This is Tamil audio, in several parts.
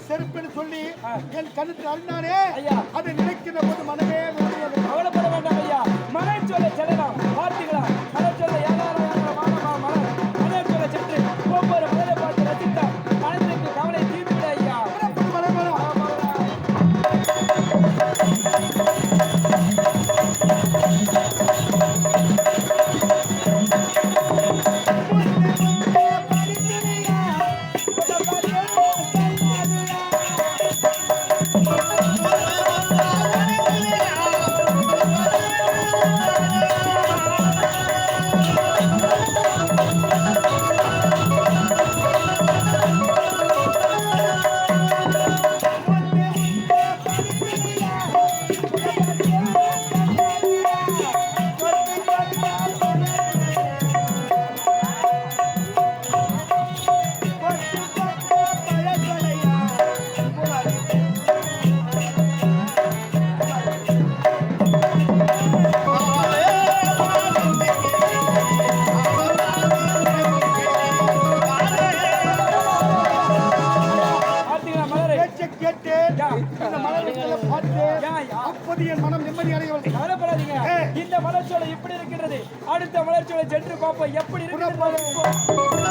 செருப்பென்னு சொல்லி என் கண்ணுக்கு அண்ணானே அதை நினைக்கிற போது மனமே கவலைப்பட வேண்டாம் ஐயா. மலர் சொல்ல செல்லலாம் பார்த்தீங்களா? மலர் சொல்ல மலர் சொல்ல சென்று ஒவ்வொரு மலரை பார்த்து ரசித்தார். மனதிற்கு கவலை தீர்ப்பிட ஐயா. இந்த மலர்ச்சோலை எப்படி இருக்கின்றது? அடுத்த மலர்ச்சோலை சென்று பார்ப்போம் எப்படி இருக்கிறது.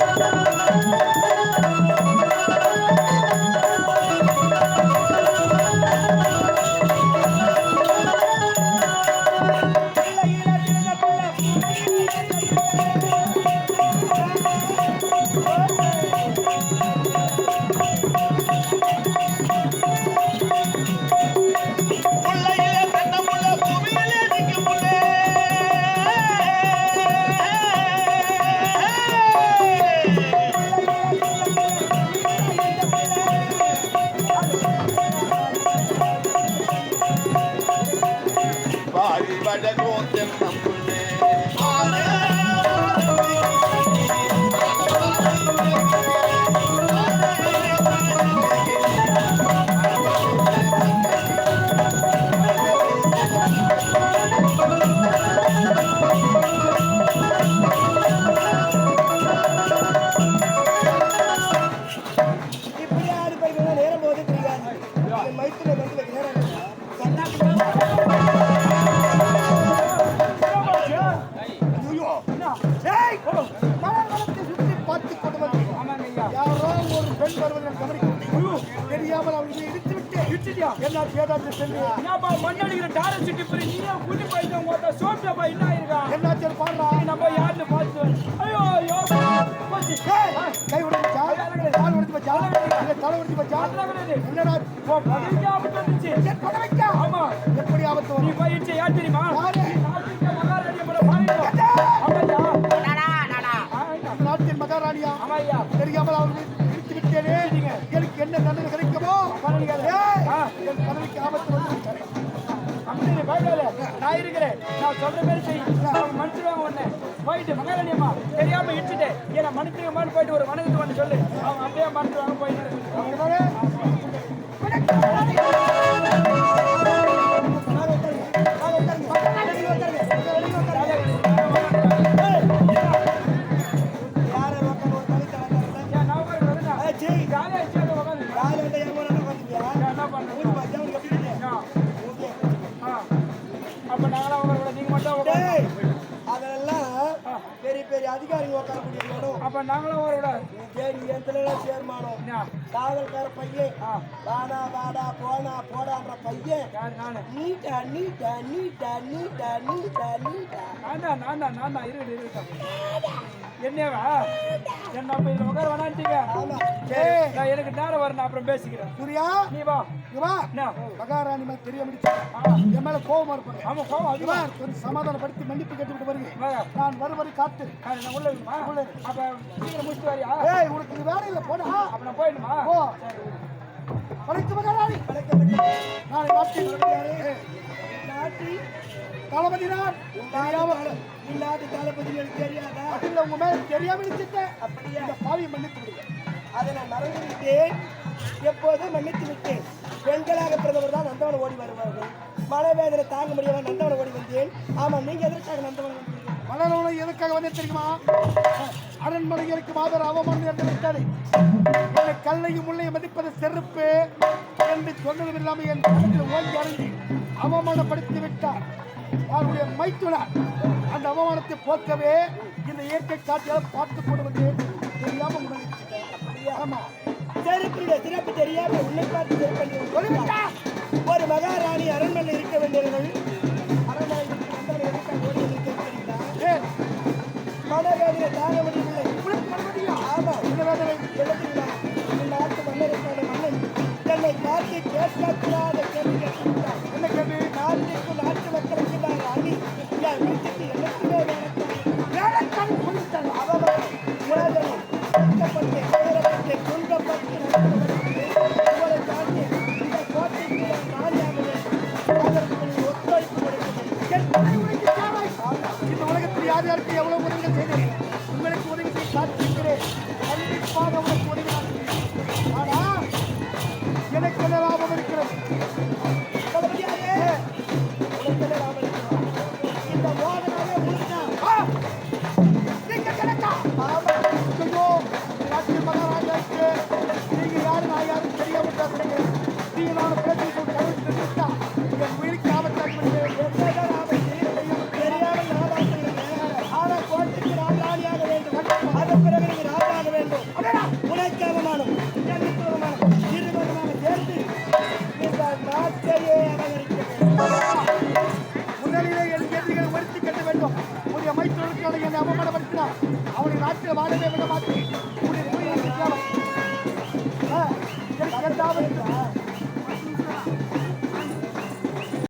மண்ணடிக்கிற டாரன் சிட்டி போய் நீ குட்டி போயிட்டு உங்க சோப்டா போய் என்ன ஆயிருக்கா? என்னாச்சு பாடுறா? நம்ம யாருன்னு பார்த்து ஐயோ ஐயோ கை உடைச்சா கால் உடைச்சு வச்சா தலை உடைச்சு வச்சா என்னடா பதவிக்கு ஆபத்து வந்துச்சு. பதவிக்கா? ஆமா. எப்படி ஆபத்து? நீ போயிடுச்சு யார் தெரியுமா? நாட்டின் மகாராணியா? ஆமாய்யா. தெரியாமல் அவர்கள் இடித்து விட்டேனே. எனக்கு என்ன தண்டனை கிடைக்குமோ? என் பதவிக்கு ஆபத்து வந்து நான் இருக்கிறேன். நான் சொல்ற மாதிரி செய்யும் மன்னிச்சுவாங்க. ஒண்ணு போயிட்டு மகாராணி அம்மா தெரியாம இடிச்சுட்டு ஏன்னா மன்னிச்சுமான்னு போயிட்டு ஒரு வணக்கத்து வந்து சொல்லு. அவங்க அப்படியே மன்னிச்சுவாங்க போயிட்டு. அதிகாரிங்க உட்காரக்கூடிய இடம். அப்ப நாங்களும் வரக்கூடாது. நீ எத்தனை சேர்மானோம் காவல்கார பையன் வாடா வாடா போனா போடான்ற பையன் நீட்டா நீட்டா நீட்டா நீட்டா நீட்டா நீட்டா நான் இருக்கட்டும் என்னவா என்ன அப்ப இதுல உட்கார வேணான்ட்டீங்க. நான் எனக்கு நேரம் வரணும் அப்புறம் பேசிக்கிறேன். புரியா நீ வா மகாராணி மேல தெரிய முடிச்சு என் மேல கோபமா இருப்பாங்க. ஆமா கோவம் அதிகமா கொஞ்சம் சமாதானப்படுத்தி மன்னிப்பு கேட்டுவிட்டு வருங்க. நான் வருவரை காத்து நான் உள்ள அப்ப சீக்கிரம் முடிச்சுட்டு வரியா? ஏய் உனக்கு இது வேலை இல்லை போடா. அப்ப நான் போயிடுமா? போ. வணக்கம் மகாராணி. நான் நாட்டி தளபதி நான் தெரியாம இல்லாத தளபதி எனக்கு தெரியாதா? இல்ல உங்க மேல தெரியாம நினைச்சிட்டேன். அப்படியே இந்த பாவியை மன்னித்து விடுங்க. அதை நான் மறந்து விட்டேன். எப்போதும் மன்னித்து விட்டேன். பெண்களாக பிறந்தவர் தான் நந்தவன ஓடி வருவார்கள். மனவேதனை தாங்க முடியாம நந்தவன ஓடி வந்தேன். ஆமா நீங்க எதற்காக நந்தவன வந்தீங்க? மலரோட எதற்காக வந்து தெரியுமா? அரண்மனைகளுக்கு மாதர் அவமானம் என்று விட்டது. என்னை கல்லையும் முள்ளையும் மதிப்பது செருப்பு என்று சொன்னதும் இல்லாமல் என் கணத்தில் ஓங்கி அறிந்து அவமானப்படுத்தி விட்டார். அவருடைய மைத்துனர் அந்த அவமானத்தை போக்கவே இந்த இயற்கை காட்சியால் பார்த்து போடுவது தெரியாம ஆமா செருப்புடைய சிறப்பு தெரியாம உன்னை பார்த்து செருப்பு ஒரு மகாராணி அரண்மனை இருக்க வேண்டியவர்கள் அரண்மனை மனவேதனை தாங்க முடியவில்லை. ஆமா இந்த வேதனை எழுதுகிறா நாட்டு மன்னருக்கான மன்னன் என்னை பார்த்து கேட்கக்கூடாத கேள்வி கேட்கிறார். என்ன கேள்வி? நாட்டுக்கு நாட்டு மக்களுக்கு நான் அணி என் வீட்டுக்கு எனக்குமே வேலைக்கான கொடுத்தாங்க. அவர்கள் வேதனை கஷ்டப்பட்டு துயரப்பட்டு துன்பப்பட்டு உங்களை தாண்டி இந்த கோட்டைக்கு ராணியாகவே அதற்கு ஒத்துழைப்பு கொடுக்கிறது. இந்த உலகத்தில் யார் யாருக்கு எவ்வளவு உதவிகள் செய்தேன் உங்களுக்கு உதவி செய்ய காத்திருக்கிறேன். கண்டிப்பாக உங்களுக்கு உதவி நான் ஆனா எனக்கு என்ன லாபம் இருக்கிறது? இந்த மோதனாவே முடிஞ்சா நீங்க கிடக்கா ஐயோ நாட்டு மகாராஜாவுக்கு நீங்க யாரு நான் யாரும் தெரியாம பேசுறீங்க. நீங்க நான் பேசி கருத்து நிறுத்தா என் உயிருக்கு ஆபத்தாகி தெரியாமல் ஆனா கோட்டைக்கு ராஜாணியாக வேண்டும். அதன் பிறகு நீங்க ராஜாக வேண்டும். உனக்கு அவமானம் இருவருமாக சேர்ந்து இந்த நாட்டையே அபகரிக்க வேண்டும். முதலிலே என் கேள்விகளை ஒழித்து கட்ட வேண்டும். உடைய மைத்தொழிற்கான என்னை அவமானப்படுத்தினார். அவனை நாட்டில் வாழவே விட மாட்டேன்.